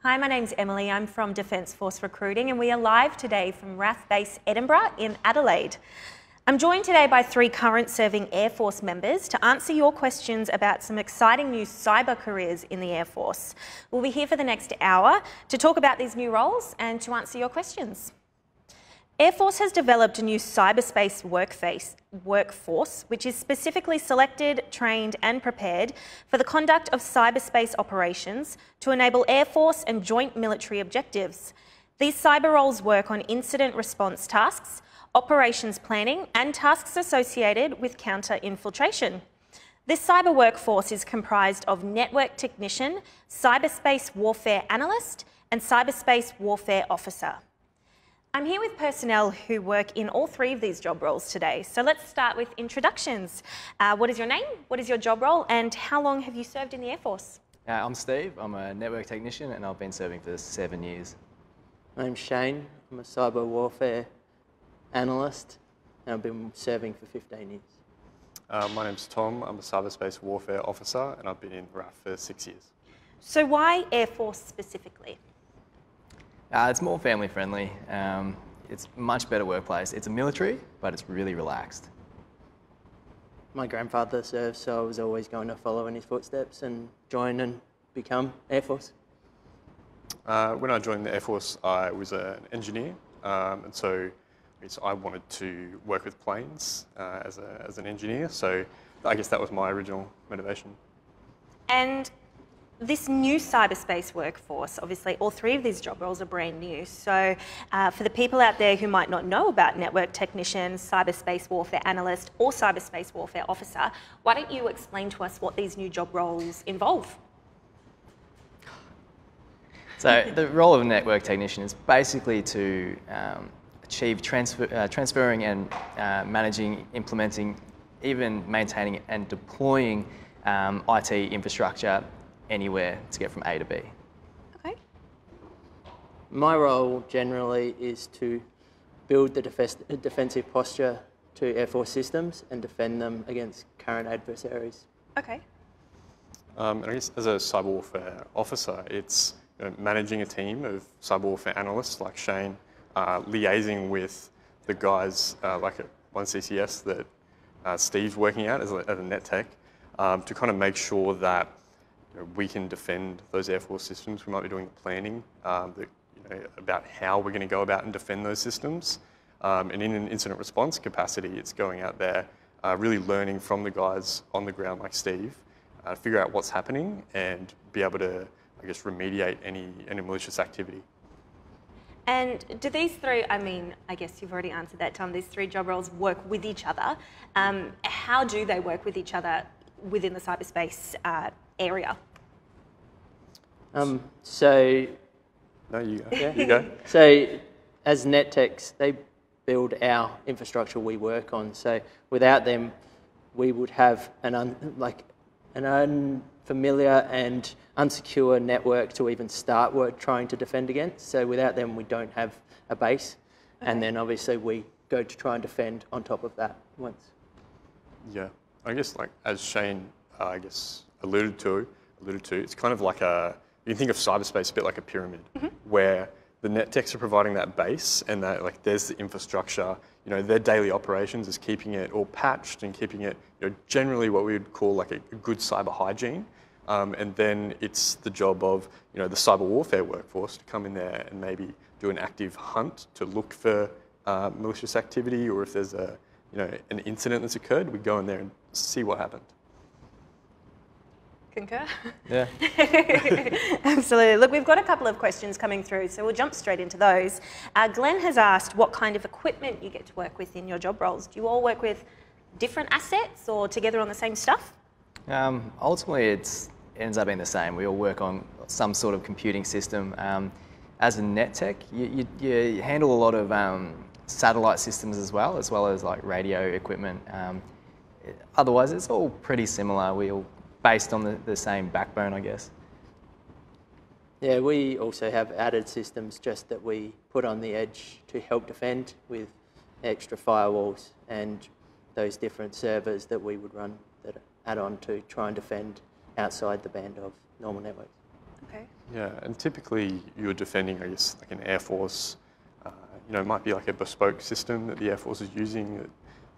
Hi, my name's Emily. I'm from Defence Force Recruiting and we are live today from RAF Base Edinburgh in Adelaide. I'm joined today by 3 current serving Air Force members to answer your questions about some exciting new cyber careers in the Air Force. We'll be here for the next hour to talk about these new roles and to answer your questions. Air Force has developed a new cyberspace workforce, which is specifically selected, trained and prepared for the conduct of cyberspace operations to enable Air Force and joint military objectives. These cyber roles work on incident response tasks, operations planning and tasks associated with counter-infiltration. This cyber workforce is comprised of network technician, cyberspace warfare analyst and cyberspace warfare officer. I'm here with personnel who work in all 3 of these job roles today. So let's start with introductions. What is your name? What is your job role? And how long have you served in the Air Force? I'm Steve. I'm a network technician and I've been serving for 7 years. My name's Shane. I'm a cyber warfare analyst and I've been serving for 15 years. My name's Tom. I'm a cyberspace warfare officer and I've been in RAF for 6 years. So why Air Force specifically? It's more family friendly. It's a much better workplace. It's a military, but it's really relaxed. My grandfather served, so I was always going to follow in his footsteps and join and become Air Force. When I joined the Air Force, I was an engineer, and so I wanted to work with planes as an engineer, so I guess that was my original motivation. And this new cyberspace workforce, obviously all 3 of these job roles are brand new. So for the people out there who might not know about network technician, cyberspace warfare analyst or cyberspace warfare officer, why don't you explain to us what these new job roles involve? So the role of a network technician is basically to achieve transferring and managing, implementing, even maintaining and deploying IT infrastructure anywhere to get from A to B. Okay. My role generally is to build the defensive posture to Air Force systems and defend them against current adversaries. Okay. And I guess as a cyber warfare officer, it's managing a team of cyber warfare analysts like Shane, liaising with the guys like at 1CCS that Steve's working at as a net tech, to kind of make sure that we can defend those Air Force systems. We might be doing the planning about how we're going to go about and defend those systems. And in an incident response capacity, it's going out there, really learning from the guys on the ground like Steve, figure out what's happening and be able to, I guess, remediate any malicious activity. And do these 3, I guess you've already answered that, Tom, these 3 job roles work with each other. How do they work with each other within the cyberspace area? No, you go. Yeah. You go. So as net techs, they build our infrastructure we work on. So without them, we would have an unfamiliar and unsecure network to even start work trying to defend against. So without them, we don't have a base. Okay. And then obviously we go to try and defend on top of that once. Yeah, I guess as Shane, alluded to, it's kind of like you can think of cyberspace a bit like a pyramid, where the net techs are providing that base and that there's the infrastructure, their daily operations is keeping it all patched and keeping it, generally what we would call a good cyber hygiene. And then it's the job of, the cyber warfare workforce to come in there and maybe do an active hunt to look for malicious activity, or if there's an incident that's occurred, we go in there and see what happened. Concur? Yeah. Absolutely. Look, we've got a couple of questions coming through, so we'll jump straight into those. Glenn has asked what kind of equipment you get to work with in your job roles. Do you all work with different assets or together on the same stuff? Ultimately, it ends up being the same. We all work on some sort of computing system. As a net tech, you handle a lot of satellite systems as well as radio equipment. Otherwise, it's all pretty similar. We all based on the same backbone, I guess. Yeah, we also have added systems just that we put on the edge to help defend with extra firewalls and those different servers that we would run that add on to try and defend outside the band of normal networks. Okay. Yeah, and typically you're defending, I guess, like an Air Force. It might be like a bespoke system that the Air Force is using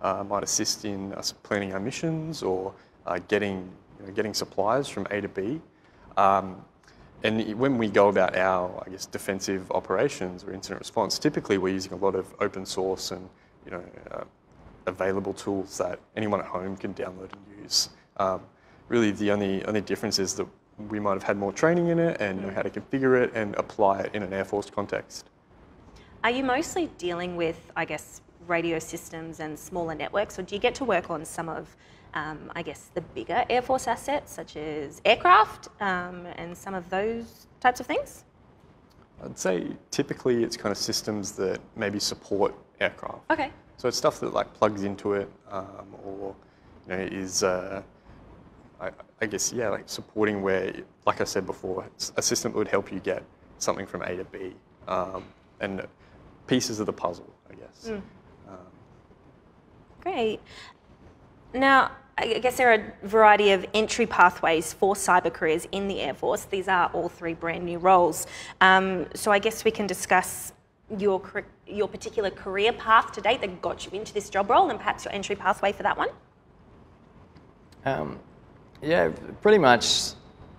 that might assist in us planning our missions or getting supplies from A to B. And when we go about our, I guess, defensive operations or incident response, typically we're using a lot of open source and available tools that anyone at home can download and use. Really, the only difference is that we might have had more training in it and know how to configure it and apply it in an Air Force context. Are you mostly dealing with, I guess, radio systems and smaller networks, or do you get to work on some of, I guess, the bigger Air Force assets, such as aircraft and some of those types of things? I'd say typically it's kind of systems that maybe support aircraft. Okay. So it's stuff that like plugs into it, or is I guess like supporting where, like I said before, it's a system that would help you get something from A to B, and pieces of the puzzle, I guess. Great. Now, I guess there are a variety of entry pathways for cyber careers in the Air Force. These are all three brand new roles. So I guess we can discuss your particular career path to date that got you into this job role and perhaps your entry pathway for that one. Yeah, pretty much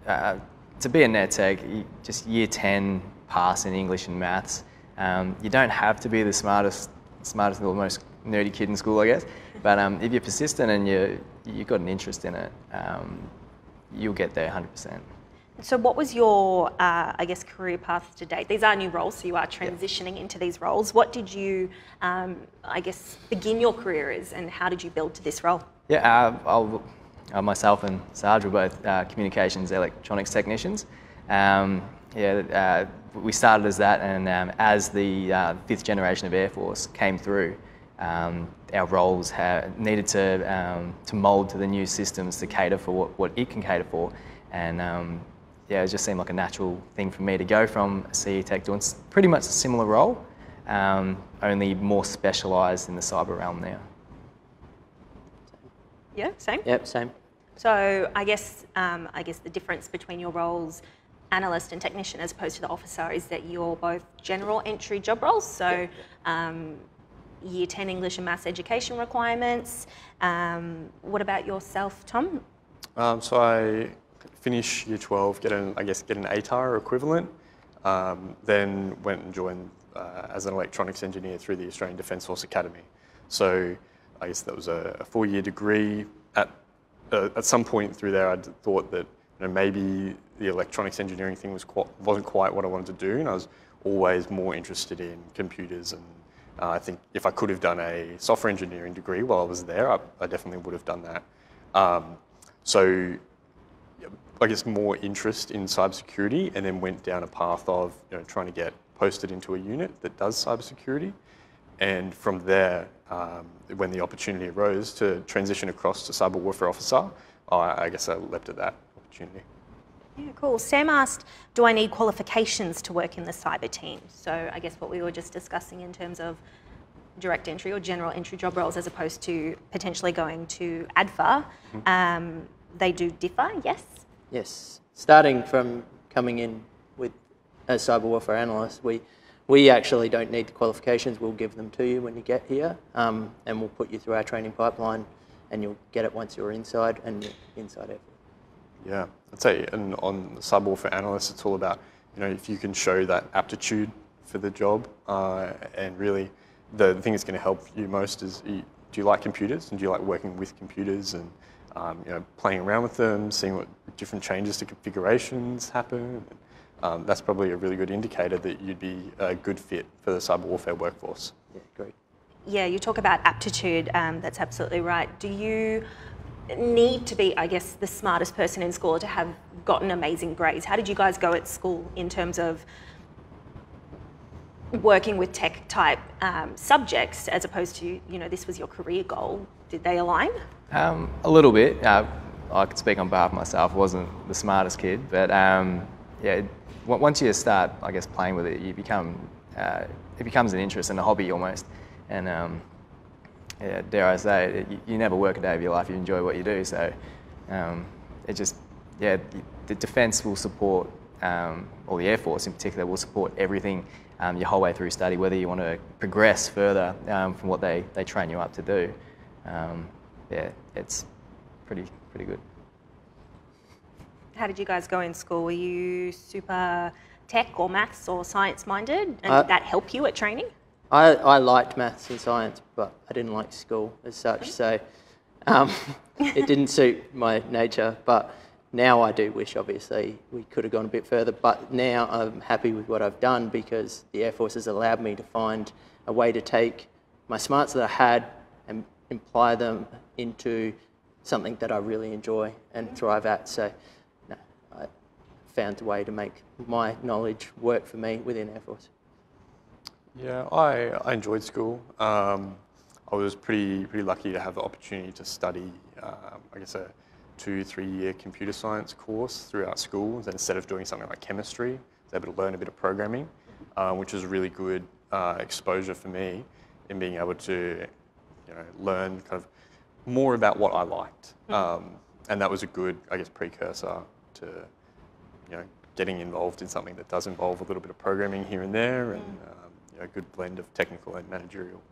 to be a net tech, just year 10 pass in English and maths. You don't have to be the smartest or most nerdy kid in school, I guess. But if you're persistent and you've got an interest in it, you'll get there 100%. So what was your, I guess, career path to date? These are new roles, so you are transitioning into these roles. What did you, I guess, begin your career as, and how did you build to this role? Yeah, myself and Sarge were both communications electronics technicians. We started as that, and as the fifth generation of Air Force came through, our roles needed to mould to the new systems to cater for what it can cater for. And it just seemed like a natural thing for me to go from a CE Tech doing pretty much a similar role, only more specialised in the cyber realm now. Yeah, same? Yep, same. So I guess the difference between your roles, analyst and technician, as opposed to the officer, is that you're both general entry job roles. So year 10 English and maths education requirements. What about yourself, Tom? So I finish year 12, get an ATAR equivalent, then went and joined as an electronics engineer through the Australian Defence Force Academy. So I guess that was a 4-year degree. At some point through there, I thought that maybe the electronics engineering thing wasn't quite what I wanted to do, and I was always more interested in computers. And I think if I could have done a software engineering degree while I was there, I definitely would have done that. So I guess more interest in cybersecurity, and then went down a path of trying to get posted into a unit that does cybersecurity. And from there, when the opportunity arose to transition across to cyber warfare officer, I guess I leapt at that opportunity. Yeah, cool. Sam asked, do I need qualifications to work in the cyber team? So I guess what we were just discussing in terms of direct entry or general entry job roles as opposed to potentially going to ADFA, they do differ, yes? Yes. Starting from coming in with as cyber warfare analyst, we actually don't need the qualifications. We'll give them to you when you get here, and we'll put you through our training pipeline, and you'll get it once you're inside and you're inside effort. Yeah, I'd say, and on the cyber warfare analyst, it's all about if you can show that aptitude for the job, and really the thing that's going to help you most is do you like computers, and do you like working with computers and playing around with them, seeing what different changes to configurations happen. That's probably a really good indicator that you'd be a good fit for the cyber warfare workforce. Yeah, great. Yeah, you talk about aptitude, that's absolutely right. Do you need to be, I guess, the smartest person in school to have gotten amazing grades? How did you guys go at school in terms of working with tech type subjects as opposed to, this was your career goal? Did they align? A little bit. I could speak on behalf of myself. I wasn't the smartest kid, but once you start, I guess, playing with it, it becomes an interest and a hobby almost. And dare I say, you never work a day of your life. You enjoy what you do. So the defence will support or the Air Force in particular, will support everything your whole way through study, whether you want to progress further from what they train you up to do. Yeah, it's pretty good. How did you guys go in school? Were you super tech or maths or science minded? And did that help you at training? I liked maths and science, but I didn't like school as such, so it didn't suit my nature. But now I do wish, obviously, we could have gone a bit further. But now I'm happy with what I've done because the Air Force has allowed me to find a way to take my smarts that I had and apply them into something that I really enjoy and thrive at. So no, I found a way to make my knowledge work for me within Air Force. Yeah, I enjoyed school. I was pretty lucky to have the opportunity to study, I guess, a 2-3 year computer science course throughout school. And instead of doing something like chemistry, I was able to learn a bit of programming, which was really good exposure for me in being able to, learn kind of more about what I liked. And that was a good, I guess, precursor to, getting involved in something that does involve a little bit of programming here and there, and a good blend of technical and managerial.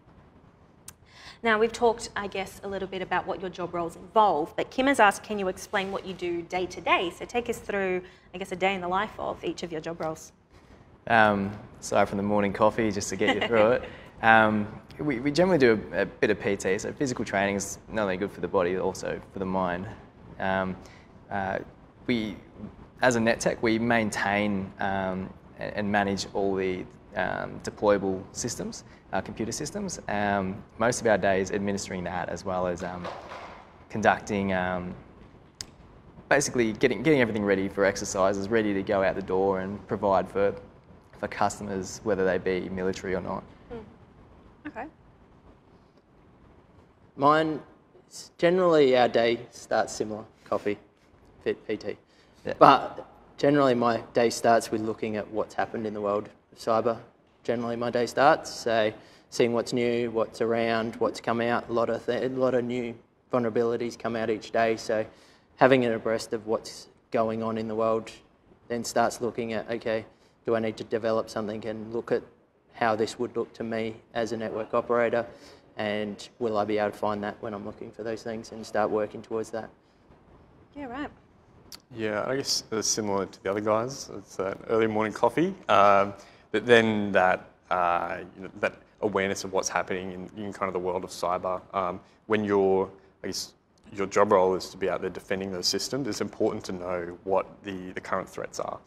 Now, we've talked, I guess, a little bit about what your job roles involve, but Kim has asked, can you explain what you do day to day? So take us through, I guess, a day in the life of each of your job roles. Aside from the morning coffee, just to get you through it, we generally do a bit of PT, so physical training is not only good for the body, but also for the mind. As a net tech, we maintain and manage all the deployable systems, computer systems. Most of our days administering that, as well as conducting, basically getting everything ready for exercises, ready to go out the door and provide for customers, whether they be military or not. Okay. Mine, generally our day starts similar, coffee, PT. Yeah. But generally my day starts with looking at what's happened in the world of cyber. Generally my day starts, so seeing what's new, what's around, what's come out. A lot of new vulnerabilities come out each day, so having it abreast of what's going on in the world then starts looking at, okay, do I need to develop something and look at how this would look to me as a network operator, and will I be able to find that when I'm looking for those things and start working towards that? Yeah, right. Yeah, I guess similar to the other guys, it's that early morning coffee, but then that that awareness of what's happening in kind of the world of cyber. When your job role is to be out there defending those systems, it's important to know what the current threats are.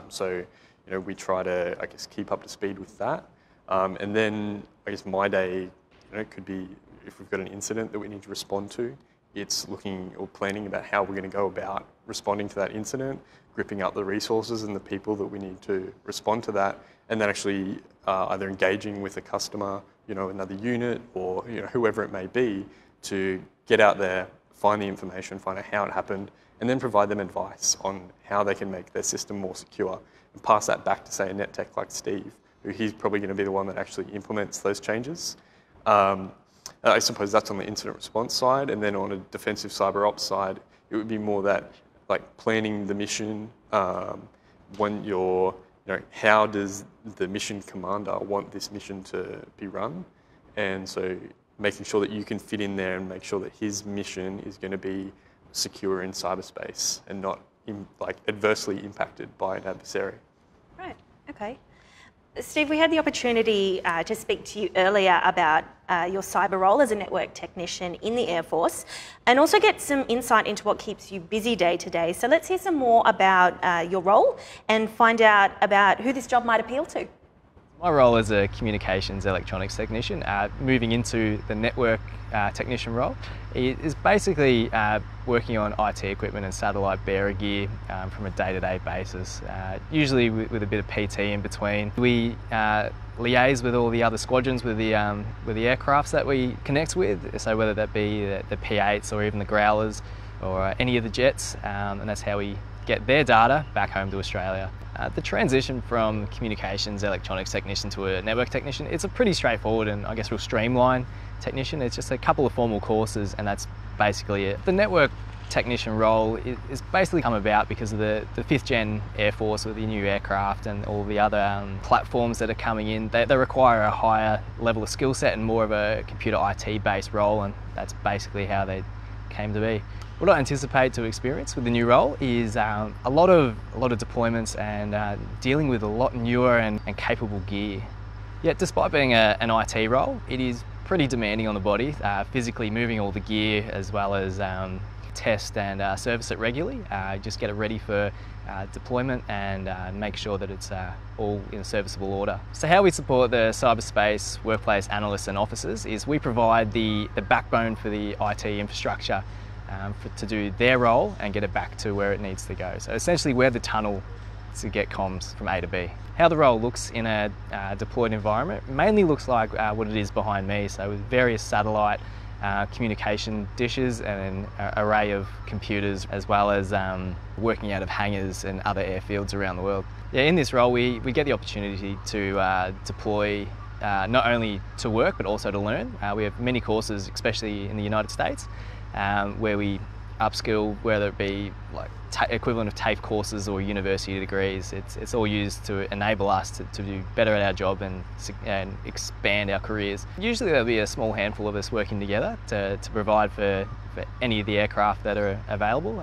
So we try to, I guess, keep up to speed with that. And then I guess my day, could be if we've got an incident that we need to respond to, it's looking or planning about how we're going to go about responding to that incident, gripping up the resources and the people that we need to respond to that, and then actually either engaging with a customer, another unit, or whoever it may be, to get out there, find the information, find out how it happened, and then provide them advice on how they can make their system more secure, and pass that back to, say, a net tech like Steve, who he's probably going to be the one that actually implements those changes. I suppose that's on the incident response side, and then on a defensive cyber ops side, it would be more that, like, planning the mission, when you're, how does the mission commander want this mission to be run? And so making sure that you can fit in there and make sure that his mission is going to be secure in cyberspace and not adversely impacted by an adversary. Right, okay. Steve, we had the opportunity to speak to you earlier about your cyber role as a network technician in the Air Force, and also get some insight into what keeps you busy day to day. So let's hear some more about your role and find out about who this job might appeal to. My role as a communications electronics technician, moving into the network technician role, is basically working on IT equipment and satellite bearer gear from a day-to-day basis, usually with a bit of PT in between. We liaise with all the other squadrons with the aircrafts that we connect with, so whether that be the P8s or even the Growlers or any of the jets, and that's how we get their data back home to Australia. The transition from communications electronics technician to a network technician, it's a pretty straightforward and I guess real streamlined technician. It's just a couple of formal courses and that's basically it. The network technician role is basically come about because of the 5th gen Air Force with the new aircraft and all the other platforms that are coming in. They require a higher level of skill set and more of a computer IT based role, and that's basically how they came to be. What I anticipate to experience with the new role is a lot of deployments and dealing with a lot newer and capable gear. Yet despite being an IT role, it is pretty demanding on the body, physically moving all the gear as well as test and service it regularly, just get it ready for deployment and make sure that it's all in a serviceable order. So how we support the cyberspace workplace analysts and officers is we provide the backbone for the IT infrastructure to do their role and get it back to where it needs to go. So essentially we're the tunnel to get comms from A to B. How the role looks in a deployed environment mainly looks like what it is behind me, so with various satellite communication dishes and an array of computers, as well as working out of hangars and other airfields around the world. Yeah, in this role we get the opportunity to deploy not only to work but also to learn. We have many courses, especially in the United States, where we upskill, whether it be like equivalent of TAFE courses or university degrees. It's all used to enable us to do better at our job and expand our careers. Usually there'll be a small handful of us working together to provide for any of the aircraft that are available.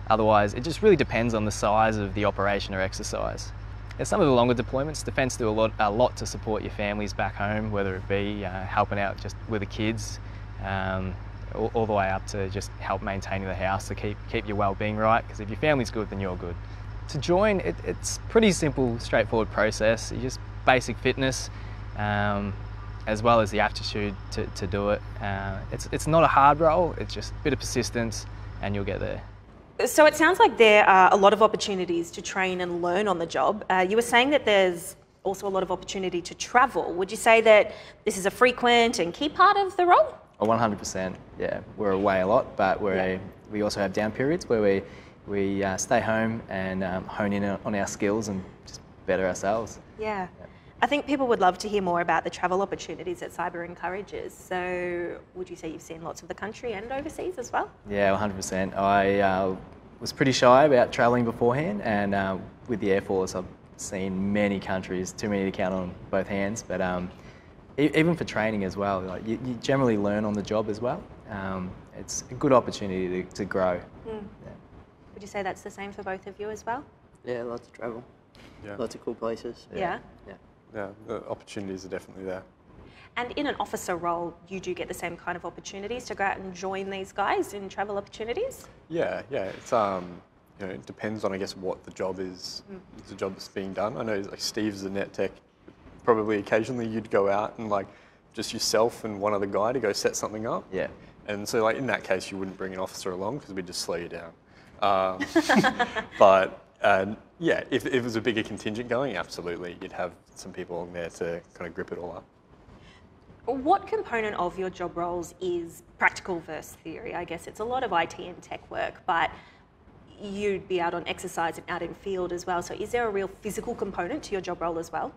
Otherwise, it just really depends on the size of the operation or exercise. And some of the longer deployments, Defence do a lot to support your families back home, whether it be helping out just with the kids, all the way up to just help maintaining the house to keep your well-being right, because if your family's good, then you're good. To join, it's pretty simple, straightforward process. You just basic fitness, as well as the aptitude to do it. It's not a hard role, it's just a bit of persistence and you'll get there. So it sounds like there are a lot of opportunities to train and learn on the job. You were saying that there's also a lot of opportunity to travel. Would you say that this is a frequent and key part of the role? 100%, yeah. We're away a lot, but we also have down periods where we stay home and hone in on our skills and just better ourselves. Yeah. I think people would love to hear more about the travel opportunities that Cyber encourages. So would you say you've seen lots of the country and overseas as well? Yeah, 100%. I was pretty shy about travelling beforehand, and with the Air Force I've seen many countries, too many to count on both hands, but even for training as well, like you generally learn on the job as well. It's a good opportunity to grow. Yeah. Would you say that's the same for both of you as well? Yeah, lots of travel. Yeah. Lots of cool places. Yeah. Yeah, the opportunities are definitely there. And in an officer role, you do get the same kind of opportunities to go out and join these guys in travel opportunities? Yeah. It's it depends on, I guess, what the job is. The job that's being done. I know, like Steve's a net tech. Probably occasionally you'd go out and like just yourself and one other guy to go set something up. Yeah. And so like in that case you wouldn't bring an officer along because we'd just slow you down. But yeah, if it was a bigger contingent going, absolutely, you'd have some people on there to kind of grip it all up. What component of your job roles is practical versus theory? I guess it's a lot of IT and tech work, but you'd be out on exercise and out in field as well. So is there a real physical component to your job role as well?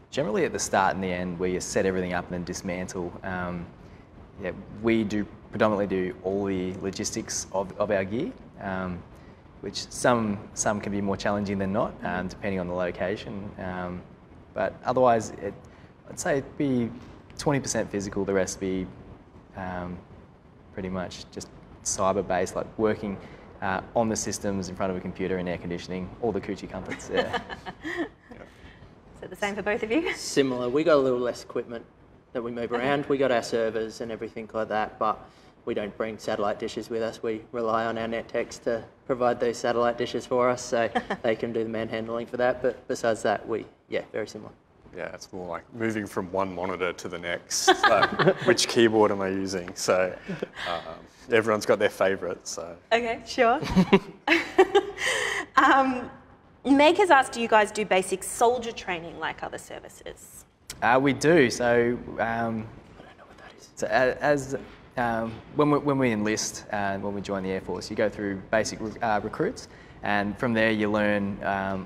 Generally at the start and the end, where you set everything up and then dismantle. Yeah, we predominantly do all the logistics of our gear, which some can be more challenging than not, depending on the location. But otherwise, I'd say it'd be 20% physical, the rest be pretty much just cyber-based, like working on the systems in front of a computer and air conditioning, all the coochie comforts. Yeah. Is it the same for both of you? Similar. We got a little less equipment that we move around. We got our servers and everything like that, but we don't bring satellite dishes with us. We rely on our net techs to provide those satellite dishes for us, so they can do the manhandling for that. But besides that, very similar. Yeah, it's more like moving from one monitor to the next. Like, which keyboard am I using? So everyone's got their favourite. So. Okay, sure. Meg has asked, do you guys do basic soldier training like other services? We do. So I don't know what that is. So when we enlist and when we join the Air Force, you go through basic recruits, and from there you learn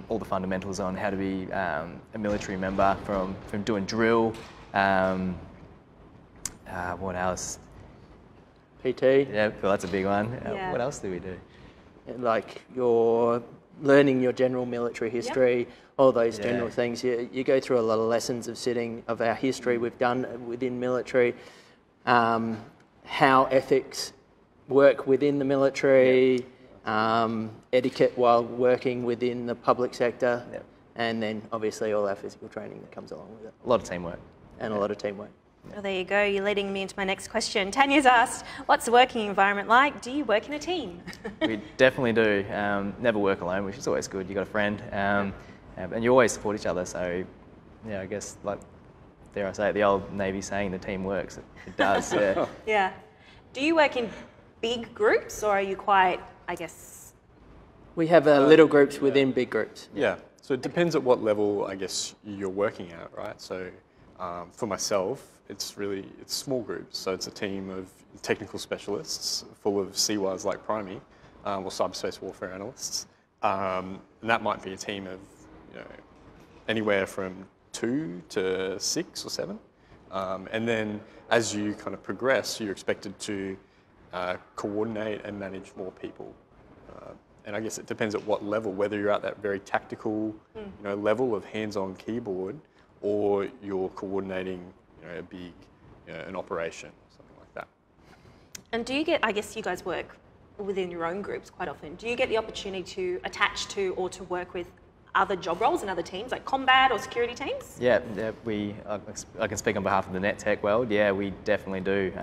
all the fundamentals on how to be a military member, from doing drill. What else? PT. Yeah, well, that's a big one. Yeah. What else do we do? Like you're learning your general military history, all those general things. You go through a lot of lessons of our history we've done within military, how ethics work within the military, etiquette while working within the public sector, and then obviously all our physical training that comes along with it. A lot of teamwork. And a lot of teamwork. Well, there you go. You're leading me into my next question. Tanya's asked, what's the working environment like? Do you work in a team? We definitely do. Never work alone, which is always good. You've got a friend, and you always support each other. So, yeah, I guess, like, dare I say it, the old Navy saying, the team works. It does, yeah. Yeah. Do you work in big groups, or are you quite, I guess... We have little groups within big groups. Yeah, so it depends at what level, I guess, you're working at, right? So for myself, it's small groups. So it's a team of technical specialists full of CWAs like Primey, or Cyberspace Warfare Analysts. And that might be a team of anywhere from 2 to 6 or 7. And then as you kind of progress, you're expected to coordinate and manage more people. And I guess it depends at what level, whether you're at that very tactical level of hands-on keyboard, or you're coordinating a big an operation, something like that. And do you get, I guess you guys work within your own groups quite often, do you get the opportunity to attach to or to work with other job roles and other teams, like combat or security teams? Yeah, I can speak on behalf of the net tech world. Yeah, we definitely do.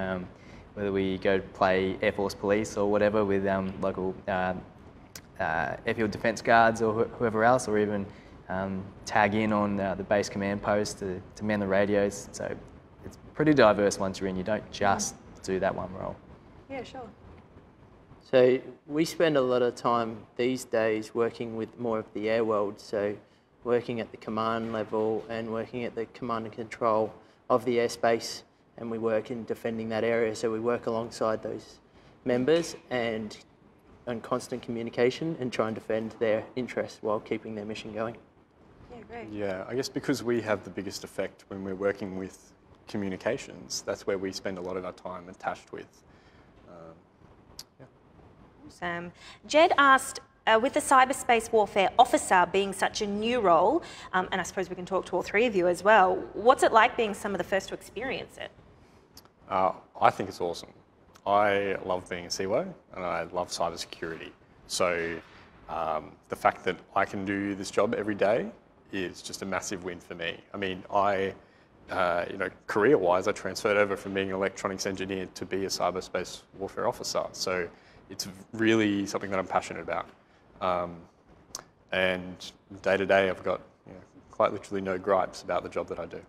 Whether we go play Air Force Police or whatever with local airfield defence guards or whoever else, or even tag in on the base command post to man the radios. So it's pretty diverse once you're in. You don't just do that one role. Yeah, sure. So we spend a lot of time these days working with more of the air world, so working at the command level and working at the command and control of the airspace, and we work in defending that area. So we work alongside those members and on constant communication and try and defend their interests while keeping their mission going. Yeah, great. Yeah, I guess because we have the biggest effect when we're working with communications, that's where we spend a lot of our time attached with. Awesome. Jed asked, with the cyberspace warfare officer being such a new role, and I suppose we can talk to all three of you as well, what's it like being some of the first to experience it? I think it's awesome. I love being a CWO and I love cybersecurity. So the fact that I can do this job every day is just a massive win for me. I mean, career-wise, I transferred over from being an electronics engineer to be a cyberspace warfare officer. So it's really something that I'm passionate about. And day to day, I've got quite literally no gripes about the job that I do.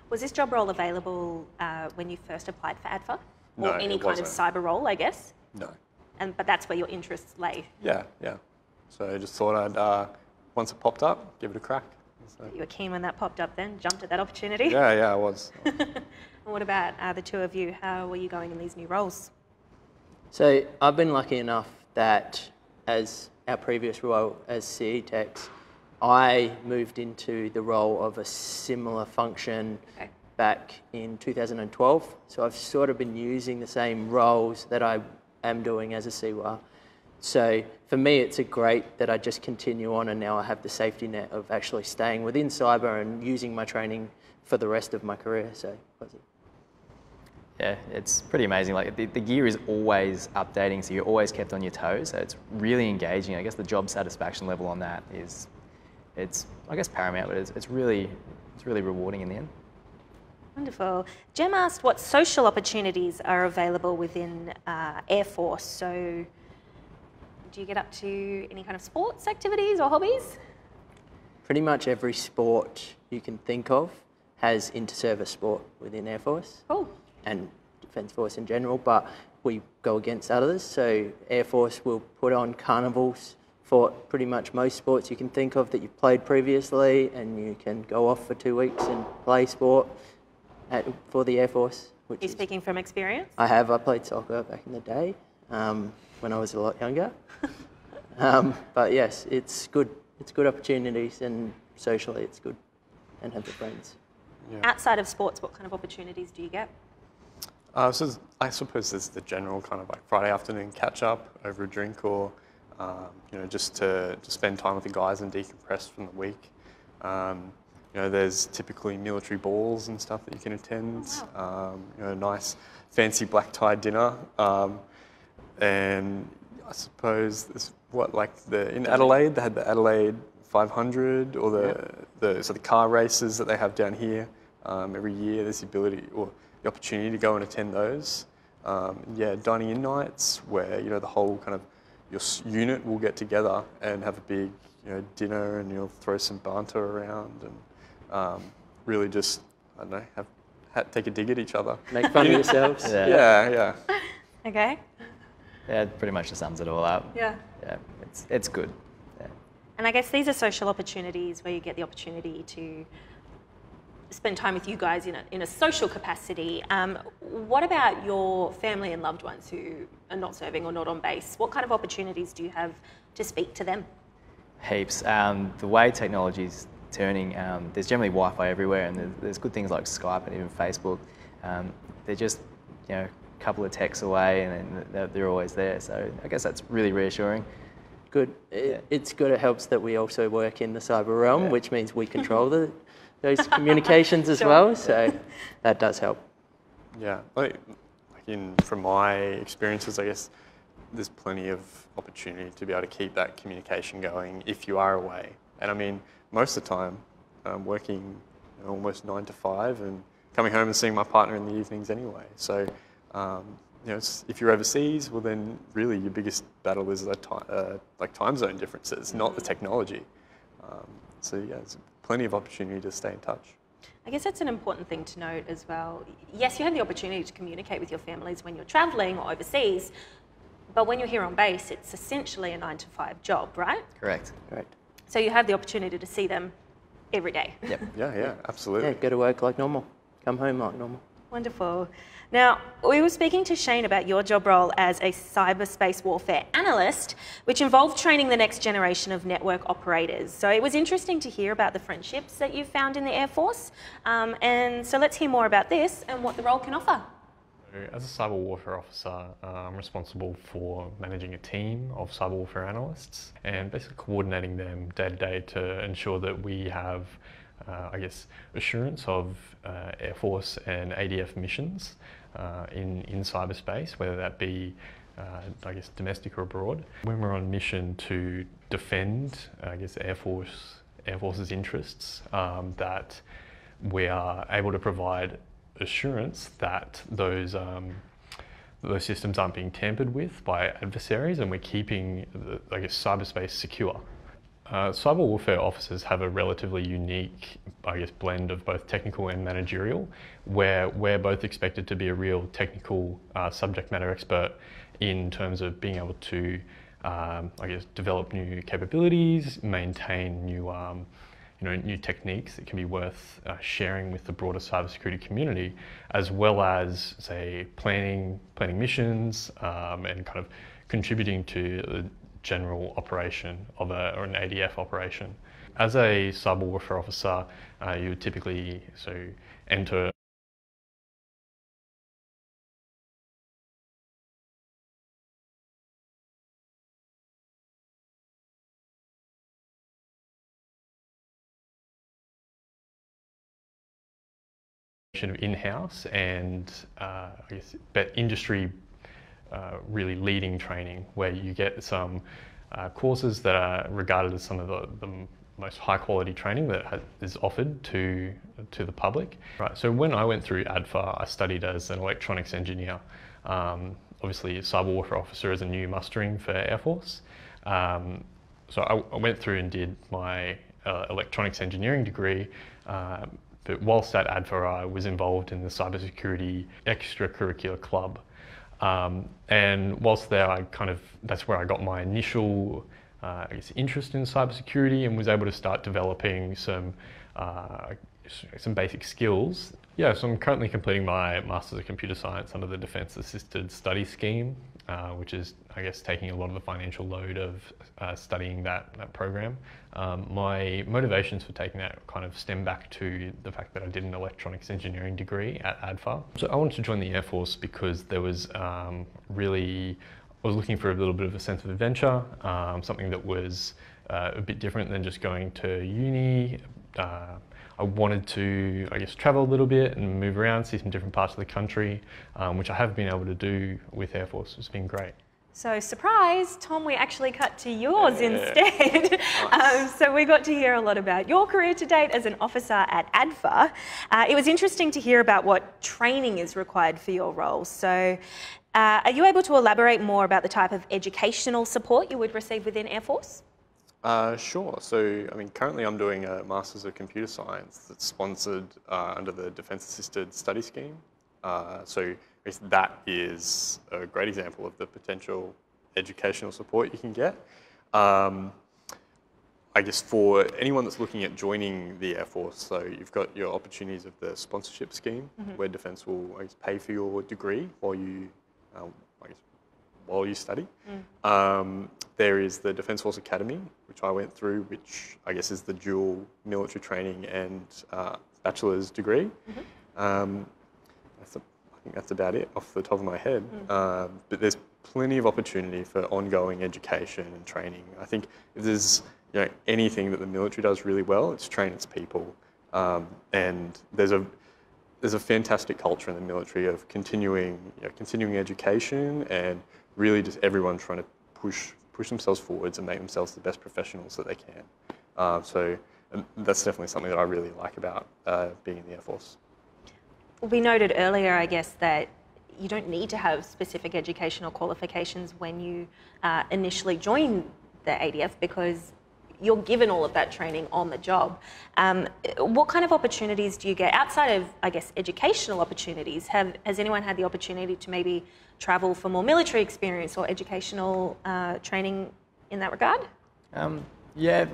Was this job role available when you first applied for ADFA? No, or any it kind of wasn't. cyber role, I guess? No. But that's where your interests lay? Yeah. So I just thought I'd, once it popped up, give it a crack. So. You were keen when that popped up then? Jumped at that opportunity? Yeah, I was. And what about the two of you? How were you going in these new roles? So I've been lucky enough that as our previous role as CE techs, I moved into the role of a similar function back in 2012. So I've sort of been using the same roles that I am doing as a CWA. So for me, it's great that I just continue on, and now I have the safety net of actually staying within cyber and using my training for the rest of my career. So Yeah, it's pretty amazing. Like the gear is always updating, so you're always kept on your toes. So it's really engaging. I guess the job satisfaction level on that is, it's I guess paramount, but it's really rewarding in the end. Wonderful. Jem asked what social opportunities are available within Air Force. So do you get up to any kind of sports activities or hobbies? pretty much every sport you can think of has inter-service sport within Air Force. Cool. And Defence Force in general, but we go against others. So Air Force will put on carnivals for pretty much most sports you can think of that you've played previously, and you can go off for 2 weeks and play sport for the Air Force. You're speaking from experience? I have. I played soccer back in the day when I was a lot younger. But yes, it's good. It's good opportunities, and socially it's good, and have the friends. Yeah. Outside of sports, what kind of opportunities do you get? So I suppose there's the general kind of like Friday afternoon catch up over a drink, or just to spend time with the guys and decompress from the week. There's typically military balls and stuff that you can attend. Oh, wow. Nice fancy black tie dinner, and I suppose there's in Adelaide they had the Adelaide 500 or the car races that they have down here every year. There's the ability or the opportunity to go and attend those. Dining in nights where the whole kind of your unit will get together and have a big dinner, and you'll throw some banter around and really just I don't know take a dig at each other. Make fun of yourselves. Yeah. Okay. Yeah, it pretty much just sums it all up. Yeah. Yeah, it's good. Yeah. And I guess these are social opportunities where you get the opportunity to spend time with you guys in a social capacity. What about your family and loved ones who are not serving or not on base? What kind of opportunities do you have to speak to them? Heaps. The way technology's turning, there's generally Wi-Fi everywhere, and there's good things like Skype and even Facebook. They're just, a couple of texts away, and they're always there. So I guess that's really reassuring. Good. It's good. It helps that we also work in the cyber realm, which means we control those communications as well. So that does help. Yeah. From my experiences, I guess there's plenty of opportunity to be able to keep that communication going if you are away. And I mean, most of the time, I'm working almost 9 to 5 and coming home and seeing my partner in the evenings anyway. So, if you're overseas, well then really your biggest battle is time zone differences, not the technology. There's plenty of opportunity to stay in touch. I guess that's an important thing to note as well. Yes, you have the opportunity to communicate with your families when you're travelling or overseas, but when you're here on base, it's essentially a 9 to 5 job, right? Correct. So you have the opportunity to see them every day. Yep. Yeah, absolutely. Yeah, go to work like normal, come home like normal. Wonderful. Now, we were speaking to Shane about your job role as a cyberspace warfare analyst, which involved training the next generation of network operators. So it was interesting to hear about the friendships that you found in the Air Force. And so let's hear more about this and what the role can offer. As a cyber warfare officer, I'm responsible for managing a team of cyber warfare analysts and basically coordinating them day to day to ensure that we have, assurance of Air Force and ADF missions in cyberspace, whether that be, domestic or abroad. When we're on mission to defend, Air Force's interests, that we are able to provide assurance that those systems aren't being tampered with by adversaries, and we're keeping cyberspace secure. Cyber warfare officers have a relatively unique, blend of both technical and managerial, where we're both expected to be a real technical subject matter expert in terms of being able to, develop new capabilities, maintain new new techniques that can be worth sharing with the broader cybersecurity community, as well as, say, planning missions and kind of contributing to the general operation of an ADF operation. As a cyber warfare officer, you would typically enter in-house and but industry really leading training, where you get some courses that are regarded as some of the most high quality training that is offered to the public. Right. So when I went through ADFA, I studied as an electronics engineer. Obviously, a cyber warfare officer is a new mustering for Air Force. So I went through and did my electronics engineering degree. But whilst at ADFA, I was involved in the cybersecurity extracurricular club. And whilst there, that's where I got my initial, interest in cybersecurity, and was able to start developing some some basic skills. Yeah, so I'm currently completing my Masters of Computer Science under the Defence Assisted Study Scheme, which is, I guess, taking a lot of the financial load of studying that program. My motivations for taking that kind of stem back to the fact that I did an electronics engineering degree at ADFA. So I wanted to join the Air Force because there was I was looking for a little bit of a sense of adventure, something that was a bit different than just going to uni. I wanted to, I guess, travel a little bit and move around, see some different parts of the country, which I have been able to do with Air Force. It's been great. So surprise, Tom, we actually cut to yours instead. Nice. So we got to hear a lot about your career to date as an officer at ADFA. It was interesting to hear about what training is required for your role. So are you able to elaborate more about the type of educational support you would receive within Air Force? Sure. So, I mean, currently I'm doing a Masters of Computer Science that's sponsored under the Defence Assisted Study Scheme. So I guess that is a great example of the potential educational support you can get. I guess for anyone that's looking at joining the Air Force, so you've got your opportunities of the sponsorship scheme, where Defence will, I guess, pay for your degree while you study. There is the Defence Force Academy, which I went through, which I guess is the dual military training and bachelor's degree. I think that's about it off the top of my head. But there's plenty of opportunity for ongoing education and training. I think if there's anything that the military does really well, it's train its people. And there's a fantastic culture in the military of continuing education and really just everyone trying to push themselves forwards and make themselves the best professionals that they can. So that's definitely something that I really like about being in the Air Force. We noted earlier, I guess, that you don't need to have specific educational qualifications when you initially join the ADF because you're given all of that training on the job. What kind of opportunities do you get outside of, I guess, educational opportunities? Has anyone had the opportunity to maybe travel for more military experience or educational training in that regard? Yeah,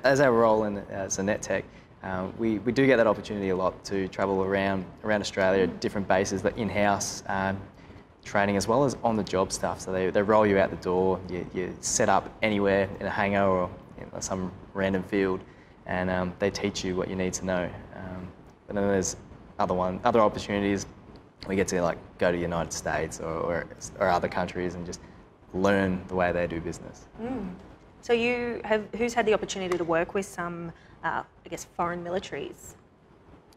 as our role as a net tech, we do get that opportunity a lot to travel around Australia at different bases, the in-house training as well as on-the-job stuff. So they roll you out the door, you set up anywhere in a hangar or in some random field, and they teach you what you need to know. But then there's other opportunities. We get to go to the United States or other countries and just learn the way they do business. So who's had the opportunity to work with some, I guess, foreign militaries?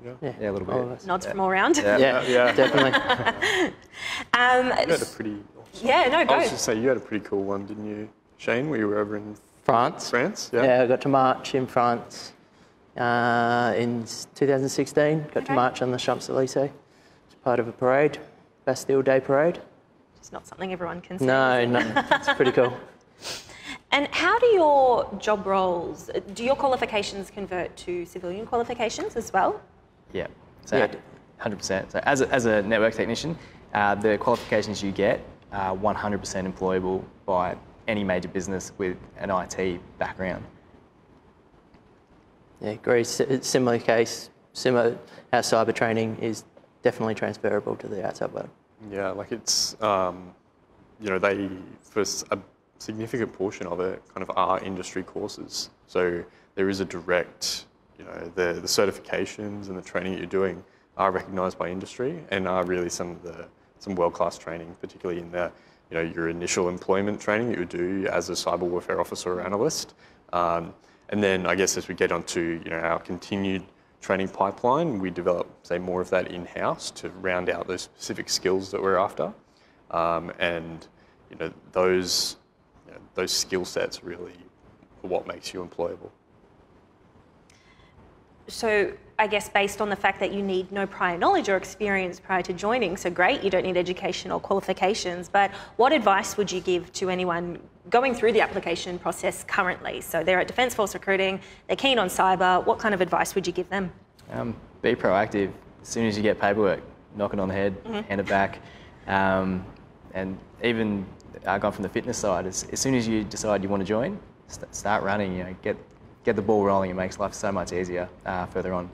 Yeah, a little bit. Nods from all around. Yeah, definitely. You had a pretty... Yeah, no, go. I was just saying, you had a pretty cool one, didn't you, Shane, where you were over in France. Yeah, I got to march in France in 2016. Got to march on the Champs-Élysées. It's part of a parade, Bastille Day parade. It's not something everyone can see. No, it's pretty cool. And how do your job roles, do your qualifications convert to civilian qualifications as well? Yeah, so 100%. So as a network technician, the qualifications you get are 100% employable by any major business with an IT background. Yeah, agree. Similar case, our cyber training is definitely transferable to the outside world. Yeah, it's, they, for a significant portion of it, kind of are industry courses. So there is a direct, the certifications and the training that you're doing are recognised by industry and are really some world-class training, particularly in the, your initial employment training that you would do as a cyber warfare officer or analyst. And then I guess as we get onto, our continued training pipeline, we develop, say, more of that in-house to round out those specific skills that we're after. And, those skill sets really are what makes you employable. So I guess based on the fact that you need no prior knowledge or experience prior to joining, so great, you don't need educational qualifications, but what advice would you give to anyone going through the application process currently? So they're at Defence Force recruiting, they're keen on cyber, what kind of advice would you give them? Be proactive. As soon as you get paperwork, knock it on the head, hand it back. And even gone from the fitness side, as soon as you decide you want to join, start running, get the ball rolling. It makes life so much easier further on.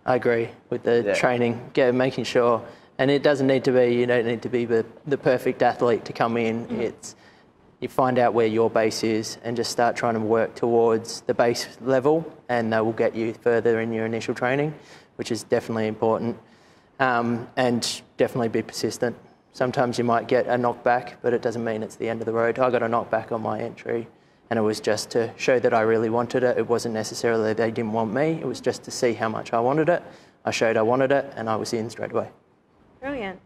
I agree with the training, making sure, and it doesn't need to be, you don't need to be the perfect athlete to come in. It's, you find out where your base is and just start trying to work towards the base level, and that will get you further in your initial training, which is definitely important. And definitely be persistent. Sometimes you might get a knockback, but it doesn't mean it's the end of the road. I got a knockback on my entry, and it was just to show that I really wanted it. It wasn't necessarily they didn't want me. It was just to see how much I wanted it. I showed I wanted it, and I was in straight away. Brilliant.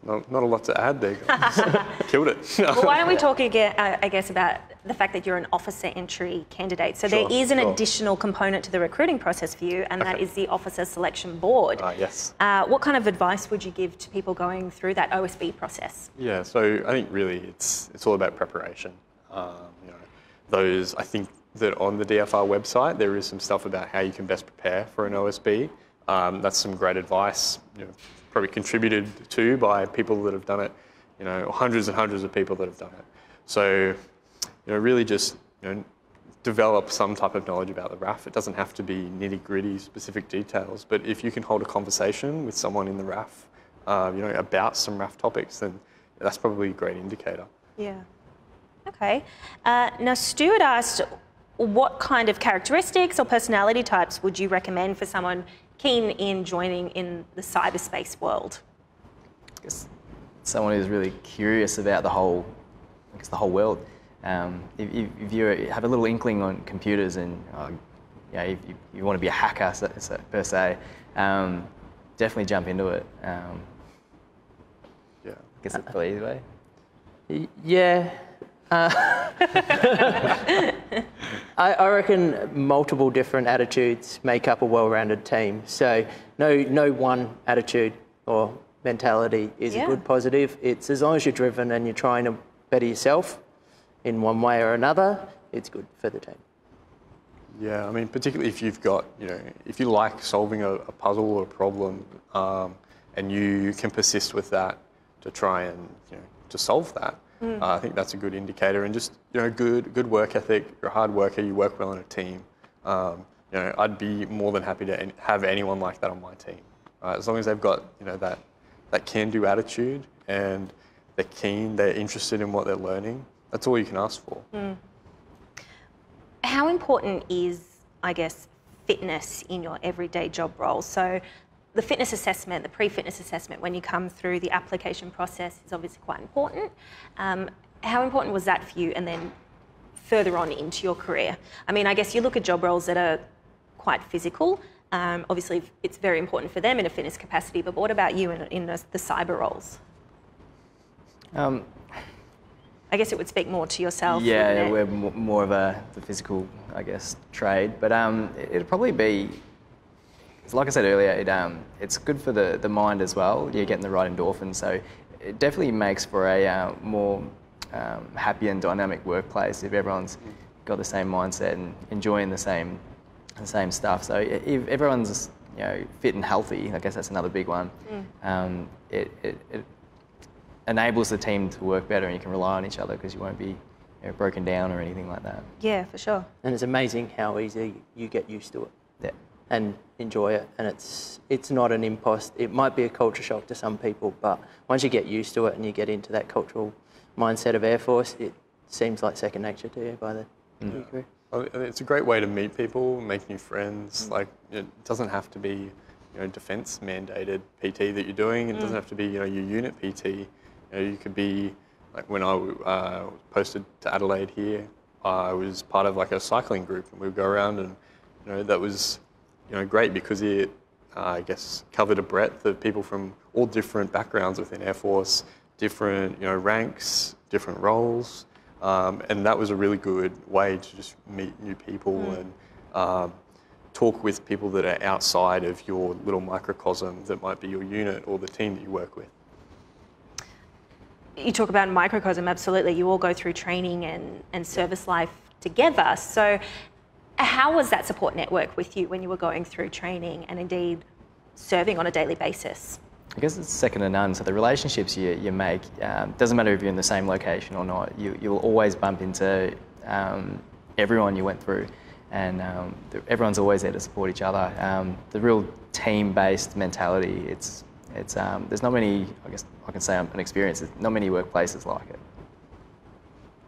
Not a lot to add there, guys. Killed it. Well, why don't we talk again, I guess, about the fact that you're an officer entry candidate. So there is an additional component to the recruiting process for you, and that is the officer selection board. Yes. What kind of advice would you give to people going through that OSB process? Yeah, so I think really it's all about preparation. I think that on the DFR website there is some stuff about how you can best prepare for an OSB. That's some great advice. Probably contributed to by people that have done it, hundreds and hundreds of people that have done it. So, really just, develop some type of knowledge about the RAF. It doesn't have to be nitty-gritty specific details, but if you can hold a conversation with someone in the RAF, about some RAF topics, then that's probably a great indicator. Yeah. Okay. Now, Stuart asked, what kind of characteristics or personality types would you recommend for someone keen in joining in the cyberspace world? I guess someone who's really curious about the whole world. If you have a little inkling on computers and if you want to be a hacker per se, definitely jump into it. I guess that's the easy way. Yeah. I reckon multiple different attitudes make up a well-rounded team. So no one attitude or mentality is a good positive. It's as long as you're driven and you're trying to better yourself in one way or another, it's good for the team. Yeah, I mean, particularly if you've got, if you like solving a puzzle or a problem, and you can persist with that to try and, to solve that. I think that's a good indicator, and just good work ethic. You're a hard worker. You work well in a team. I'd be more than happy to have anyone like that on my team. As long as they've got that can-do attitude and they're keen, they're interested in what they're learning. That's all you can ask for. How important is, I guess, fitness in your everyday job role? So the fitness assessment, the pre-fitness assessment, when you come through the application process is obviously quite important. How important was that for you, and then further on into your career? I mean, I guess you look at job roles that are quite physical. Obviously, it's very important for them in a fitness capacity, but what about you in the cyber roles? I guess it would speak more to yourself. Yeah, we're more of the physical, I guess, trade. But it'd probably be, like I said earlier, it's good for the mind as well. You're getting the right endorphins, so it definitely makes for a more happy and dynamic workplace if everyone's got the same mindset and enjoying the same stuff. So if everyone's fit and healthy, I guess that's another big one. It enables the team to work better, and you can rely on each other because you won't be broken down or anything like that. Yeah, for sure. And it's amazing how easy you get used to it. Yeah. And enjoy it, and it's not an impost. It might be a culture shock to some people, but once you get used to it and you get into that cultural mindset of Air Force, it seems like second nature to you by the end of your career. It's a great way to meet people, make new friends. Like, it doesn't have to be defence mandated PT that you're doing. It doesn't have to be your unit PT. You could be, like, when I was posted to Adelaide here, I was part of like a cycling group, and we would go around, and that was great because it, I guess, covered a breadth of people from all different backgrounds within Air Force, different ranks, different roles, and that was a really good way to just meet new people and talk with people that are outside of your little microcosm that might be your unit or the team that you work with. You talk about microcosm, absolutely. You all go through training and service life together. So how was that support network with you when you were going through training and indeed serving on a daily basis? I guess it's second to none. So the relationships you make, doesn't matter if you're in the same location or not, you'll always bump into everyone you went through. and everyone's always there to support each other. The real team-based mentality, there's not many, I guess I can say I'm an experience, there's not many workplaces like it.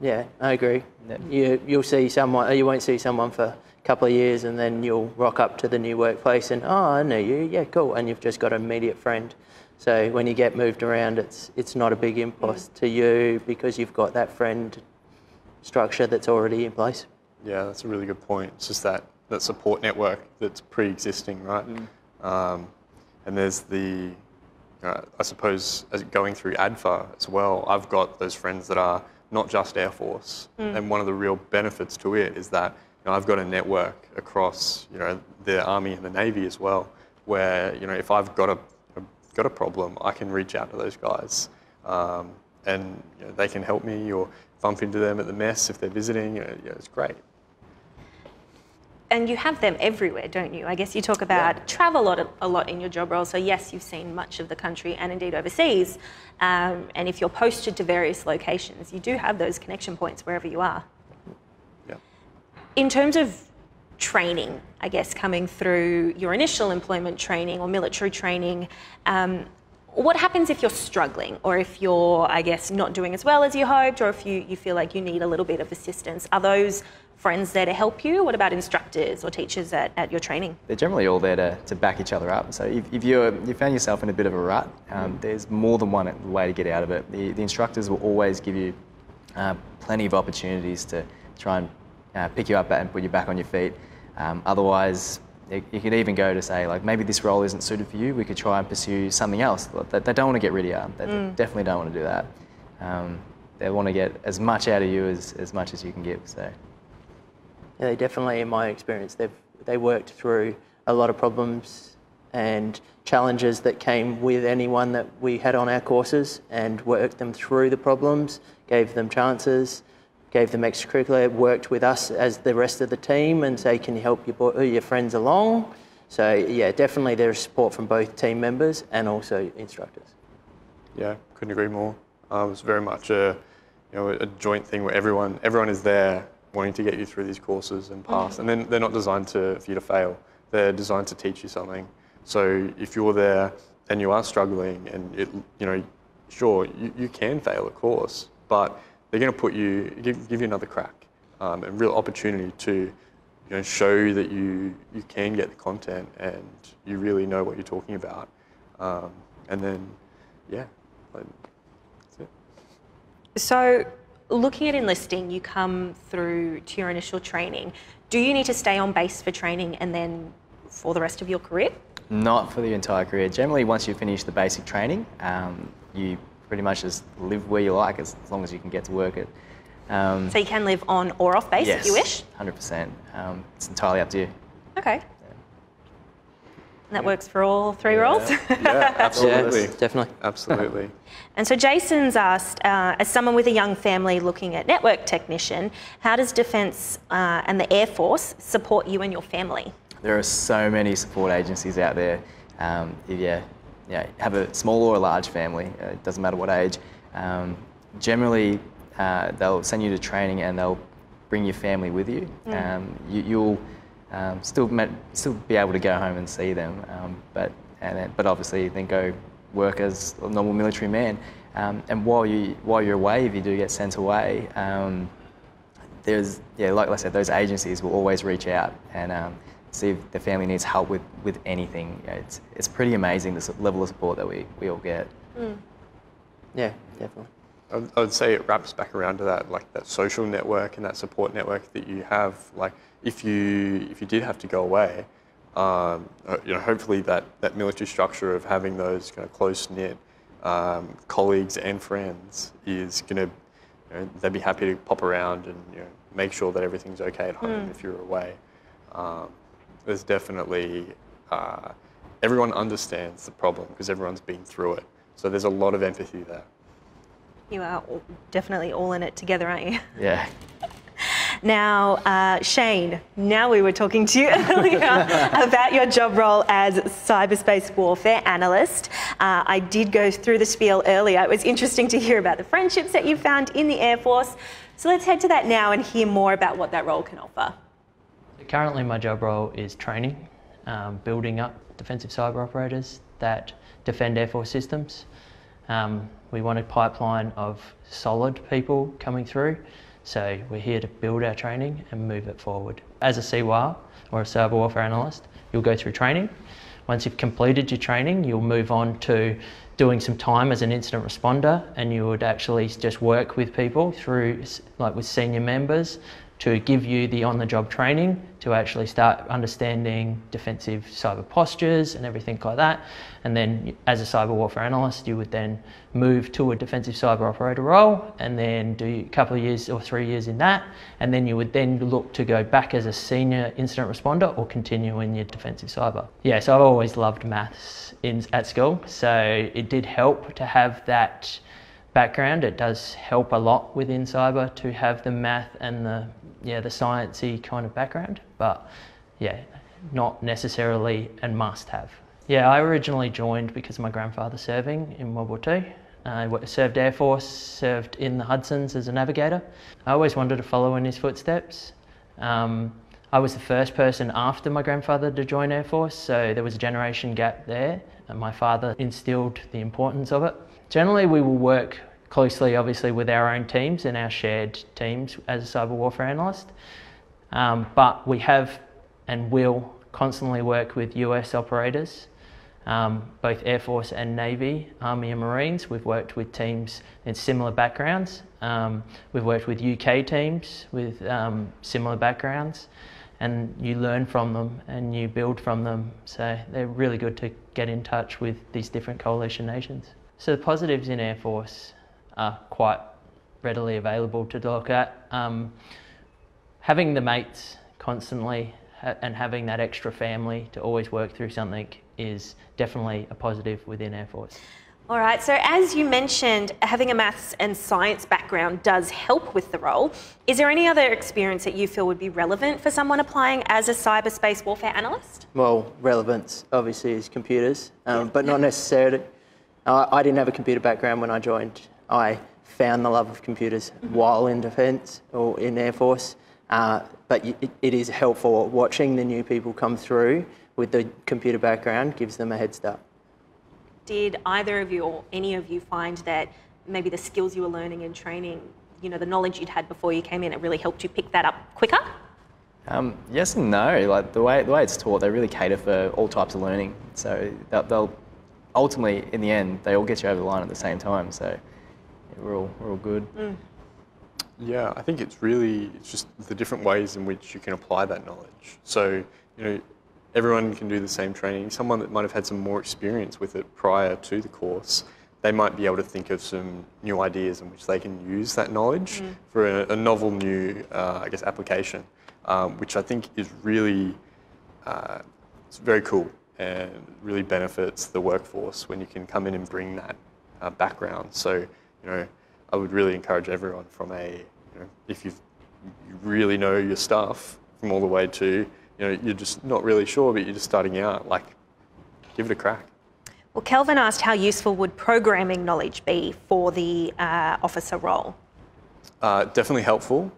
Yeah, I agree. Yeah. You'll see someone, you won't see someone for a couple of years, and then you'll rock up to the new workplace and, oh, I know you, yeah, cool, and you've just got an immediate friend. So when you get moved around, it's not a big impost to you because you've got that friend structure that's already in place. Yeah, that's a really good point. It's just that support network that's pre-existing, right? And there's I suppose, as going through ADFA as well, I've got those friends that are not just Air Force. And one of the real benefits to it is that I've got a network across the Army and the Navy as well, where if I've got a problem, I can reach out to those guys, and they can help me or bump into them at the mess if they're visiting. It's great. And you have them everywhere, don't you? I guess you talk about travel a lot in your job role. So yes, you've seen much of the country and indeed overseas. And if you're posted to various locations, you do have those connection points wherever you are. Yeah. In terms of training, I guess, coming through your initial employment training or military training, what happens if you're struggling, or if you're, I guess, not doing as well as you hoped, or if you feel like you need a little bit of assistance? Are those friends there to help you? What about instructors or teachers at your training? They're generally all there to back each other up. So if you found yourself in a bit of a rut, there's more than one way to get out of it. The instructors will always give you plenty of opportunities to try and pick you up and put you back on your feet. Otherwise, you could even go to say, like, maybe this role isn't suited for you, we could try and pursue something else. They don't want to get rid of you. They definitely don't want to do that. They want to get as much out of you as much as you can give. So. Yeah, they definitely, in my experience, they worked through a lot of problems and challenges that came with anyone that we had on our courses, and worked them through the problems, gave them chances, gave them extracurricular, worked with us as the rest of the team and say, can you help your friends along? So yeah, definitely there's support from both team members and also instructors. Yeah, couldn't agree more. It's very much a joint thing where everyone is there wanting to get you through these courses and pass. And then they're not designed for you to fail. They're designed to teach you something. So if you're there and you are struggling, and sure, you can fail, of course, but they're going to give you another crack, and real opportunity to show that you can get the content and you really know what you're talking about. And then, that's it. So, looking at enlisting, you come through to your initial training. Do you need to stay on base for training and then for the rest of your career? Not for the entire career. Generally, once you finish the basic training, you pretty much just live where you like as long as you can get to work it. So you can live on or off base if you wish? 100%. It's entirely up to you. Okay. And that works for all three roles? Yeah, absolutely. Yeah, definitely. Absolutely. And so Jason's asked, as someone with a young family looking at network technician, how does Defence and the Air Force support you and your family? There are so many support agencies out there. If you have a small or a large family, it doesn't matter what age. Generally, they'll send you to training and they'll bring your family with you. You'll still be able to go home and see them, but obviously then go work as a normal military man. And while you're away, if you do get sent away, like I said, those agencies will always reach out and see if the family needs help with anything. It's pretty amazing the level of support that we all get. Yeah, definitely. I would say it wraps back around to that, like that social network and that support network that you have. Like if you did have to go away, hopefully that military structure of having those kind of close knit colleagues and friends is going to, they'd be happy to pop around and make sure that everything's okay at home if you're away. There's definitely everyone understands the problem because everyone's been through it. So there's a lot of empathy there. You are definitely all in it together, aren't you? Yeah. Now, Shane, now we were talking to you earlier about your job role as cyberspace warfare analyst. I did go through the spiel earlier. It was interesting to hear about the friendships that you found in the Air Force. So let's head to that now and hear more about what that role can offer. Currently my job role is training, building up defensive cyber operators that defend Air Force systems. We want a pipeline of solid people coming through, so we're here to build our training and move it forward. As a CWAR, or a Cyber Warfare Analyst, you'll go through training. Once you've completed your training, you'll move on to doing some time as an incident responder, and you would actually just work with people through, like with senior members, to give you the on-the-job training to actually start understanding defensive cyber postures and everything like that. And then as a cyber warfare analyst, you would then move to a defensive cyber operator role and then do a couple of years or 3 years in that. And then you would then look to go back as a senior incident responder or continue in your defensive cyber. Yeah, so I've always loved maths at school. So it did help to have that background. It does help a lot within cyber to have the math and the sciencey kind of background, but yeah, not necessarily a must-have. Yeah, I originally joined because of my grandfather serving in World War II. I served Air Force, served in the Hudsons as a navigator. I always wanted to follow in his footsteps. I was the first person after my grandfather to join Air Force, so there was a generation gap there, and my father instilled the importance of it. Generally, we will work closely, obviously, with our own teams and our shared teams as a cyber warfare analyst. But we have and will constantly work with US operators, both Air Force and Navy, Army and Marines. We've worked with teams in similar backgrounds. We've worked with UK teams with similar backgrounds, and you learn from them and you build from them. So they're really good to get in touch with these different coalition nations. So the positives in Air Force are quite readily available to look at. Having the mates constantly and having that extra family to always work through something is definitely a positive within Air Force. All right, so as you mentioned, having a maths and science background does help with the role. Is there any other experience that you feel would be relevant for someone applying as a cyberspace warfare analyst? Well, relevance obviously is computers, but not necessarily. I didn't have a computer background when I joined. I found the love of computers while in defence or in Air Force, but it is helpful watching the new people come through with the computer background, gives them a head start. Did either of you or any of you find that maybe the skills you were learning in training, you know, the knowledge you'd had before you came in, it really helped you pick that up quicker? Yes and no. Like the way it's taught, they really cater for all types of learning. So they'll ultimately, in the end, they all get you over the line at the same time. So we're all good. Mm. Yeah, I think it's just the different ways in which you can apply that knowledge. So, you know, everyone can do the same training. Someone that might have had some more experience with it prior to the course, they might be able to think of some new ideas in which they can use that knowledge for a novel new, application, which I think is really, it's very cool and really benefits the workforce when you can come in and bring that background. So, you know, I would really encourage everyone from if you really know your stuff from all the way to, you know, you're just not really sure, but you're just starting out, like, give it a crack. Well, Kelvin asked how useful would programming knowledge be for the officer role? Definitely helpful,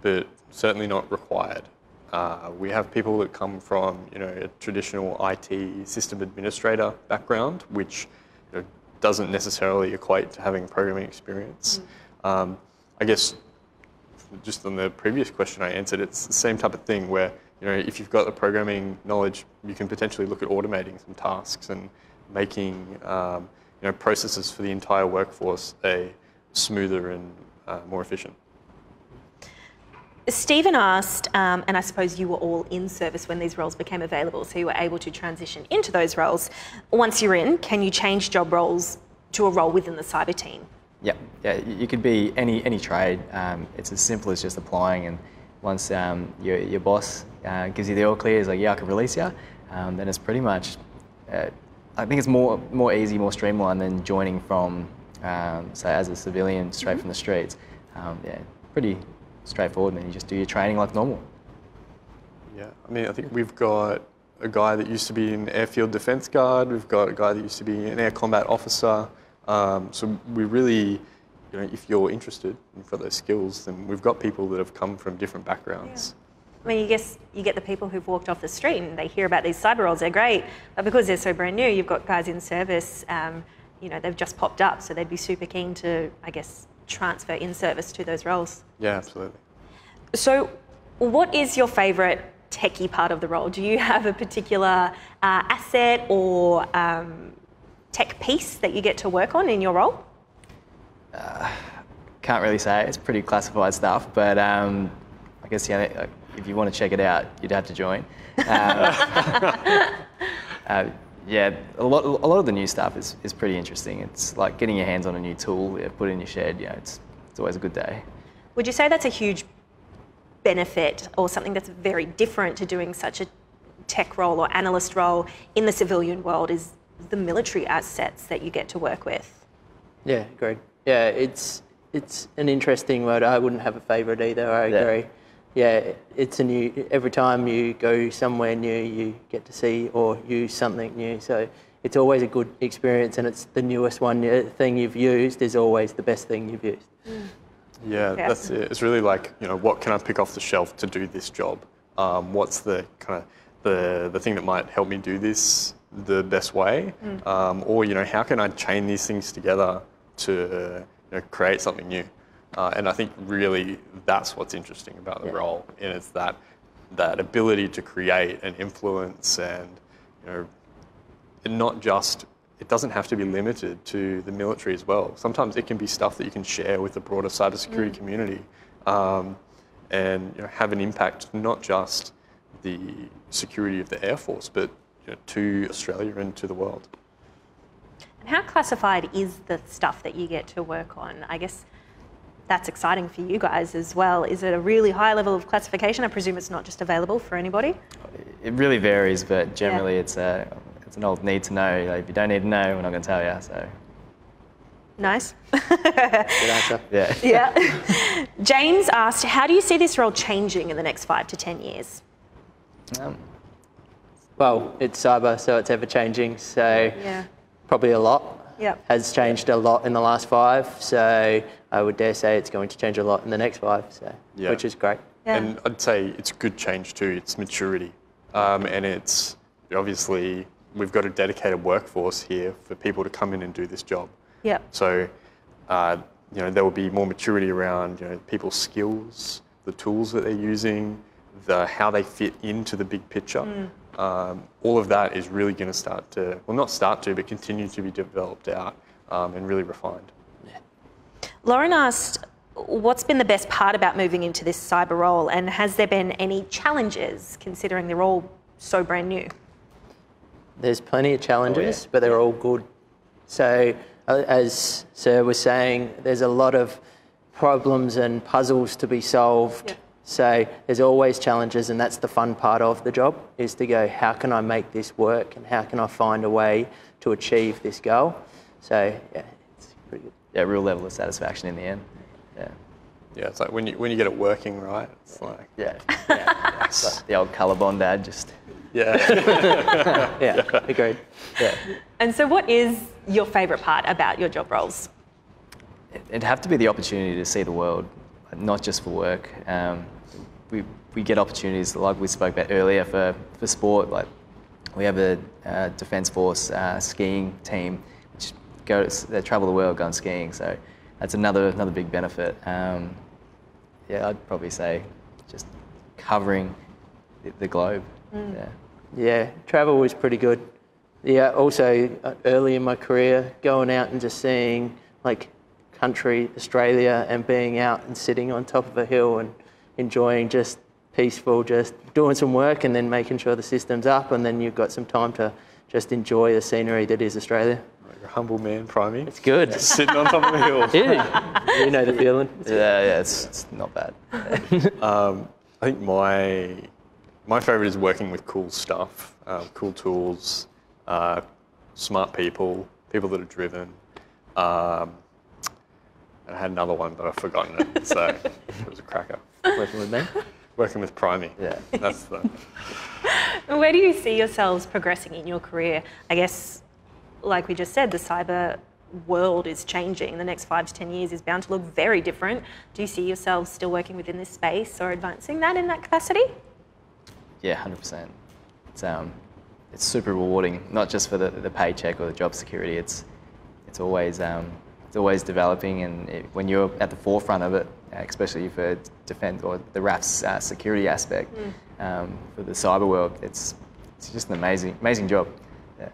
but certainly not required. We have people that come from, you know, a traditional IT system administrator background, which, you know, doesn't necessarily equate to having programming experience. I guess just on the previous question I answered, it's the same type of thing where, you know, if you've got the programming knowledge, you can potentially look at automating some tasks and making, you know, processes for the entire workforce smoother and more efficient. Stephen asked, and I suppose you were all in service when these roles became available, so you were able to transition into those roles. Once you're in, can you change job roles to a role within the cyber team? Yeah, you could be any trade. It's as simple as just applying, and once your boss gives you the all clear, is like, yeah, I can release you, then it's pretty much, I think it's more easy, more streamlined than joining from, say, as a civilian straight from the streets. Yeah, pretty straightforward, and then you just do your training like normal. Yeah, I mean, I think we've got a guy that used to be an airfield defence guard, we've got a guy that used to be an air combat officer, so we really, you know, if you're interested and you've got those skills, then we've got people that have come from different backgrounds. I mean, you guess you get the people who've walked off the street and they hear about these cyber roles, they're great, but because they're so brand new, you've got guys in service, you know, they've just popped up, so they'd be super keen to, I guess, transfer in service to those roles. Yeah, absolutely. So what is your favourite techie part of the role? Do you have a particular asset or tech piece that you get to work on in your role? Can't really say. It's pretty classified stuff, but I guess yeah, if you want to check it out, you'd have to join. Yeah, a lot of the new stuff is pretty interesting. It's like getting your hands on a new tool, put it in your shed. You know, it's always a good day. Would you say that's a huge benefit or something that's very different to doing such a tech role or analyst role in the civilian world is the military assets that you get to work with? Yeah, agreed. Yeah, it's an interesting word. I wouldn't have a favourite either. I agree. Yeah, it's a new. Every time you go somewhere new, you get to see or use something new. So it's always a good experience, and it's the newest thing you've used is always the best thing you've used. Yeah, that's it. It's really like, you know, what can I pick off the shelf to do this job? What's the kind of the thing that might help me do this the best way? Or, you know, how can I chain these things together to create something new? And I think really that's what's interesting about the role, and it's that ability to create and influence, and not just, it doesn't have to be limited to the military as well. Sometimes it can be stuff that you can share with the broader cybersecurity community, and have an impact not just the security of the Air Force, but to Australia and to the world. And how classified is the stuff that you get to work on? I guess that's exciting for you guys as well. Is it a really high level of classification? I presume it's not just available for anybody. It really varies, but generally it's an old need to know. Like, if you don't need to know, we're not going to tell you. So. Nice. Good answer. Yeah. Yeah. James asked, how do you see this role changing in the next 5 to 10 years? Well, it's cyber, so it's ever changing. So probably a lot. Yep. Has changed a lot in the last 5, so I would dare say it's going to change a lot in the next 5, so which is great. Yeah. And I'd say it's good change too. It's maturity, and it's obviously we've got a dedicated workforce here for people to come in and do this job. Yep. So there will be more maturity around people's skills, the tools that they're using, how they fit into the big picture. All of that is really going to start to, well, not start to, but continue to be developed out and really refined. Yeah. Lauren asked, what's been the best part about moving into this cyber role, and has there been any challenges considering they're all so brand new? There's plenty of challenges, but they're all good. So as Sir was saying, there's a lot of problems and puzzles to be solved. Yep. So there's always challenges, and that's the fun part of the job, is to go, how can I make this work, and how can I find a way to achieve this goal? So yeah, it's pretty good. Yeah, real level of satisfaction in the end. Yeah. Yeah, it's like when you get it working right, it's like It's like the old Colorbond ad, just. Yeah, agreed. Yeah. And so what is your favourite part about your job roles? It'd have to be the opportunity to see the world, not just for work. We get opportunities like we spoke about earlier for sport. Like we have a Defence Force skiing team, which they travel the world going skiing. So that's another big benefit. I'd probably say just covering the globe. Yeah, travel was pretty good. Yeah, also early in my career, going out and just seeing like country, Australia, and being out and sitting on top of a hill and enjoying just peaceful, just doing some work and then making sure the system's up, and then you've got some time to just enjoy the scenery that is Australia. You're a humble man, Primey. It's good. Just sitting on top of a hill. You know the feeling. It's not bad. I think my favourite is working with cool stuff, cool tools, smart people that are driven. I had another one, but I've forgotten it, so it was a cracker. Working with me? Working with Primey. Yeah. That's the... Where do you see yourselves progressing in your career? I guess, like we just said, the cyber world is changing. The next 5 to 10 years is bound to look very different. Do you see yourselves still working within this space or advancing that in that capacity? Yeah, 100%. It's super rewarding, not just for the paycheck or the job security. It's always developing, and when you're at the forefront of it, especially for defense or the RAF's security aspect for the cyber world, it's just an amazing job. Yeah.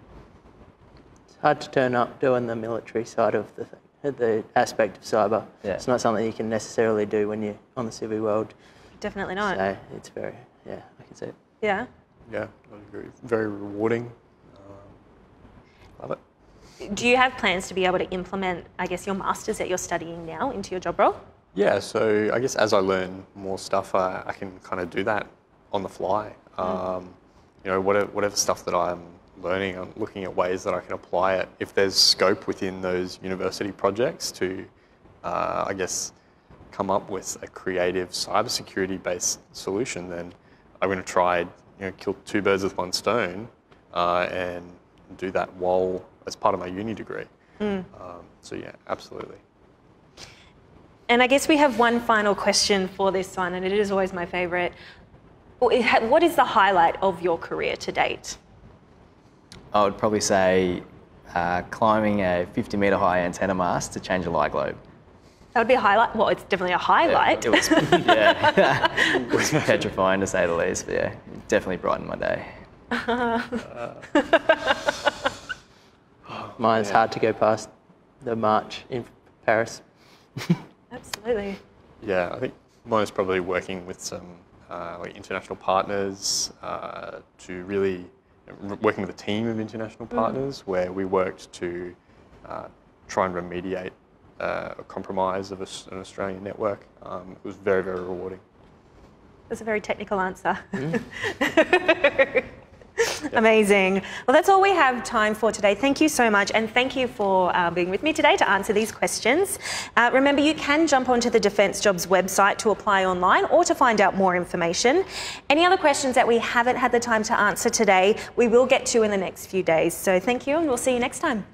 It's hard to turn up doing the military side of the aspect of cyber. Yeah. It's not something you can necessarily do when you're on the civvy world. Definitely not. So it's very, yeah, I can see it. Yeah. Yeah, I agree. Very rewarding. Love it. Do you have plans to be able to implement, I guess, your masters that you're studying now into your job role? Yeah, so I guess as I learn more stuff, I can kind of do that on the fly. You know, whatever stuff that I'm learning, I'm looking at ways that I can apply it. If there's scope within those university projects to, I guess, come up with a creative cybersecurity-based solution, then I'm going to try, kill two birds with one stone and do that while as part of my uni degree. So yeah, absolutely. And I guess we have one final question for this one, and it is always my favourite. What is the highlight of your career to date? I would probably say climbing a 50-metre high antenna mast to change a light globe. That would be a highlight. Well, it's definitely a highlight. Yeah, it was petrifying to say the least, but yeah, it definitely brightened my day. Mine's hard to go past the march in Paris. Absolutely. Yeah, I think mine is probably working with some like international partners to really working with a team of international partners where we worked to try and remediate a compromise of an Australian network. It was very, very rewarding. That's a very technical answer. Amazing. Well, that's all we have time for today. Thank you so much, and thank you for being with me today to answer these questions. Remember, you can jump onto the Defence Jobs website to apply online or to find out more information. Any other questions that we haven't had the time to answer today, we will get to in the next few days. So thank you, and we'll see you next time.